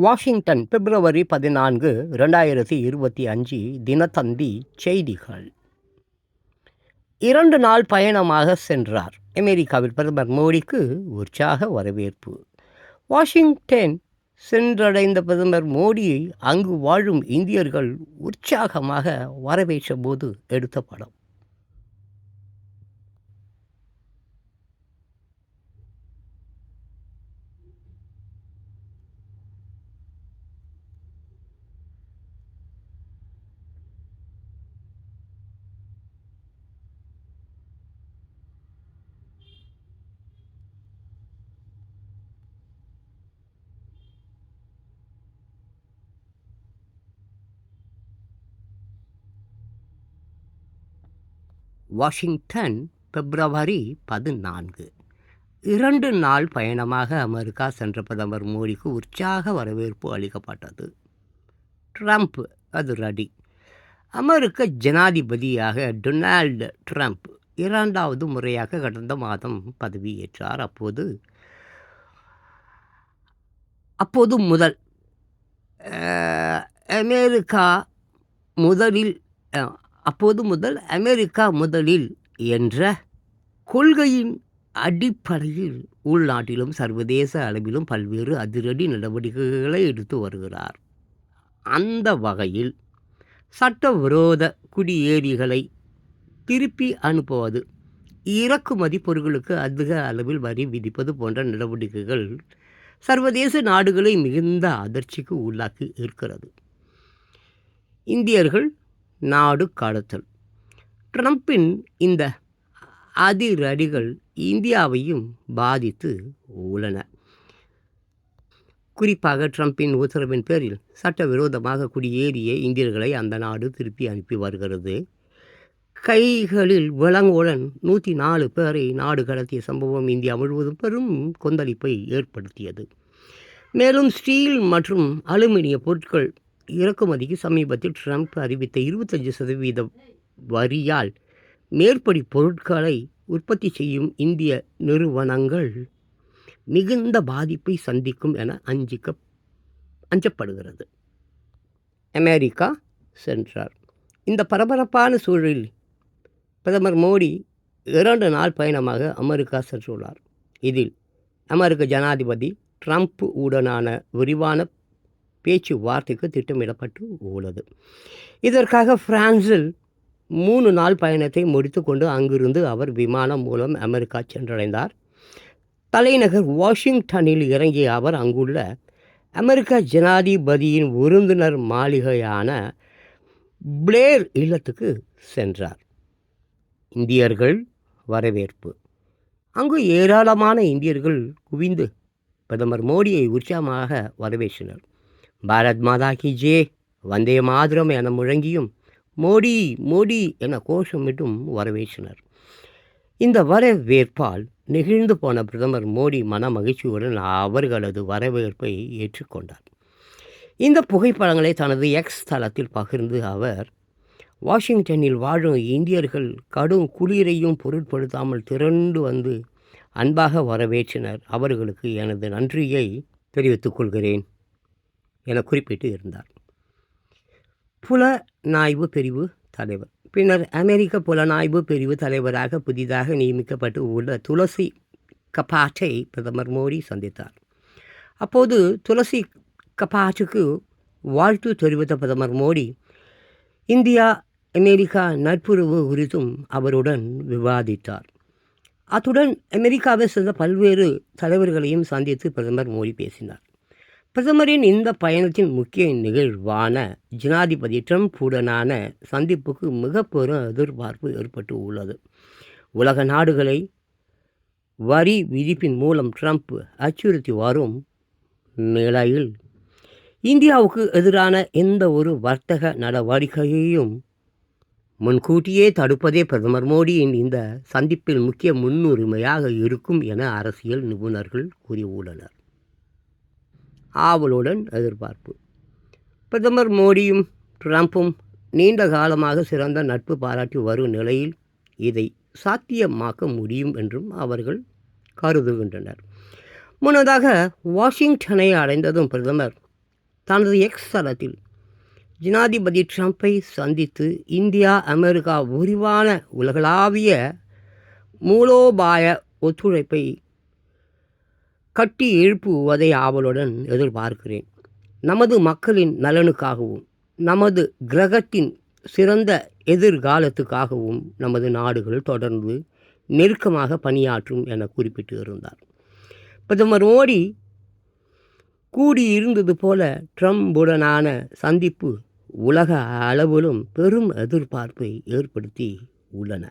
Washington பிப்ரவரி 14, 2025 தினத்தந்தி செய்திகள். 2 நாள் பயணமாக சென்றார். அமெரிக்காவில் பிரதமர் மோடிக்கு உற்சாக வரவேற்பு. வாஷிங்டன் சென்றடைந்த பிரதமர் மோடியை அங்கு வாழும் இந்தியர்கள் உற்சாகமாக வரவேற்ற போது எடுத்த படம். வாஷிங்டன் பிப்ரவரி 14. 2 நாள் பயணமாக அமெரிக்கா சென்ற பிரதமர் மோடிக்கு உற்சாக வரவேற்பு அளிக்கப்பட்டது. ட்ரம்ப் அதிரடி. அமெரிக்க ஜனாதிபதியாக டொனால்டு ட்ரம்ப் 2வது முறையாக கடந்த மாதம் பதவியேற்றார். அப்போது முதல் அமெரிக்கா முதலில் என்ற கொள்கையின் அடிப்படையில் உள்நாட்டிலும் சர்வதேச அளவிலும் பல்வேறு அதிரடி நடவடிக்கைகளை எடுத்து வருகிறார். அந்த வகையில் சட்டவிரோத குடியேறிகளை திருப்பி அனுப்புவது, இறக்குமதி பொருட்களுக்கு அதிக அளவில் வரி விதிப்பது போன்ற நடவடிக்கைகள் சர்வதேச நாடுகளை மிகுந்த அதிர்ச்சிக்கு உள்ளாக்கி இருக்கிறது. இந்தியர்கள் நாடு கடத்தல். ட்ரம்பின் இந்த அதிரடிகள் இந்தியாவையும் பாதித்து உள்ளன. குறிப்பாக ட்ரம்பின் உத்தரவின் பேரில் சட்டவிரோதமாக குடியேறிய இந்தியர்களை அந்த நாடு திருப்பி அனுப்பி வருகிறது. கைகளில் விலங்குடன் 104 பேரை நாடு கடத்திய சம்பவம் இந்தியா முழுவதும் பெரும் கொந்தளிப்பை ஏற்படுத்தியது. மேலும் ஸ்டீல் மற்றும் அலுமினிய பொருட்கள் இறக்குமதிக்கு சமீபத்தில் ட்ரம்ப் அறிவித்த 25% வரியால் மேற்படி பொருட்களை உற்பத்தி செய்யும் இந்திய நிறுவனங்கள் மிகுந்த பாதிப்பை சந்திக்கும் என அஞ்சப்படுகிறது. அமெரிக்கா சென்றார். இந்த பரபரப்பான சூழலில் பிரதமர் மோடி 2 நாள் பயணமாக அமெரிக்கா சென்றுள்ளார். இதில் அமெரிக்க ஜனாதிபதி ட்ரம்ப் உடனான விரிவான பேச்சுவார்த்தைக்கு திட்டமிடப்பட்டு உள்ளது. இதற்காக பிரான்சில் 3 நாள் பயணத்தை முடித்து கொண்டு அங்கிருந்து அவர் விமானம் மூலம் அமெரிக்கா சென்றடைந்தார். தலைநகர் வாஷிங்டனில் இறங்கிய அவர் அங்குள்ள அமெரிக்க ஜனாதிபதியின் விருந்தினர் மாளிகையான பிளேர் இல்லத்துக்கு சென்றார். இந்தியர்கள் வரவேற்பு. அங்கு ஏராளமான இந்தியர்கள் குவிந்து பிரதமர் மோடியை உற்சாகமாக வரவேற்றனர். பாரத் மாதா கி ஜே, வந்தே மாதரம் என முழங்கியும் மோடி மோடி என கோஷமிட்டும் வரவேற்றனர். இந்த வரவேற்பால் நெகிழ்ந்து போன பிரதமர் மோடி மன மகிழ்ச்சியுடன் அவர்களது வரவேற்பை ஏற்றுக்கொண்டார். இந்த புகைப்படங்களை தனது எக்ஸ் தளத்தில் பகிர்ந்து அவர், வாஷிங்டனில் வாழும் இந்தியர்கள் கடும் குளிரையும் பொருட்படுத்தாமல் திரண்டு வந்து அன்பாக வரவேற்றனர். அவர்களுக்கு எனது நன்றியை தெரிவித்துக் கொள்கிறேன் என குறிப்பிட்டு இருந்தார். புலனாய்வு பிரிவு தலைவர். பின்னர் அமெரிக்க புலனாய்வு பிரிவு தலைவராக புதிதாக நியமிக்கப்பட்டு உள்ள துளசி கபாட்டை பிரதமர் மோடி சந்தித்தார். அப்போது துளசி கபாட்டுக்கு வாழ்த்து தெரிவித்த பிரதமர் மோடி இந்தியா அமெரிக்கா நட்புறவு குறித்தும் அவருடன் விவாதித்தார். அத்துடன் அமெரிக்காவை சேர்ந்த பல்வேறு தலைவர்களையும் சந்தித்து பிரதமர் மோடி பேசினார். பிரதமரின் இந்த பயணத்தின் முக்கிய நிகழ்வான ஜனாதிபதி ட்ரம்ப் உடனான சந்திப்புக்கு மிக பெரும் எதிர்பார்ப்பு ஏற்பட்டு உள்ளது. உலக நாடுகளை வரி விதிப்பின் மூலம் ட்ரம்ப் அச்சுறுத்தி வரும் நிலையில் இந்தியாவுக்கு எதிரான எந்த ஒரு வர்த்தக நடவடிக்கையையும் முன்கூட்டியே தடுப்பதே பிரதமர் மோடியின் இந்த சந்திப்பில் முக்கிய முன்னுரிமையாக இருக்கும் என அரசியல் நிபுணர்கள் கூறியுள்ளனர். ஆவலுடன் எதிர்பார்ப்பு. பிரதமர் மோடியும் ட்ரம்பும் நீண்ட காலமாக சிறந்த நட்பு பாராட்டி வரும் நிலையில் இதை சாத்தியமாக்க முடியும் என்றும் அவர்கள் கருதுகின்றனர். முன்னதாக வாஷிங்டனை அடைந்ததும் பிரதமர் தனது எக்ஸ் தளத்தில் ஜனாதிபதி ட்ரம்பை சந்தித்து இந்தியா அமெரிக்கா விரிவான உலகளாவிய மூலோபாய ஒத்துழைப்பை கட்டி எழுப்புவதை ஆவலுடன் எதிர்பார்க்கிறேன். நமது மக்களின் நலனுக்காகவும் நமது கிரகத்தின் சிறந்த எதிர்காலத்துக்காகவும் நமது நாடுகள் தொடர்ந்து நெருக்கமாக பணியாற்றும் என குறிப்பிட்டு இருந்தார். பிரதமர் மோடி கூடியிருந்தது போல ட்ரம்புடனான சந்திப்பு உலக அளவிலும் பெரும் எதிர்பார்ப்பை ஏற்படுத்தி உள்ளன.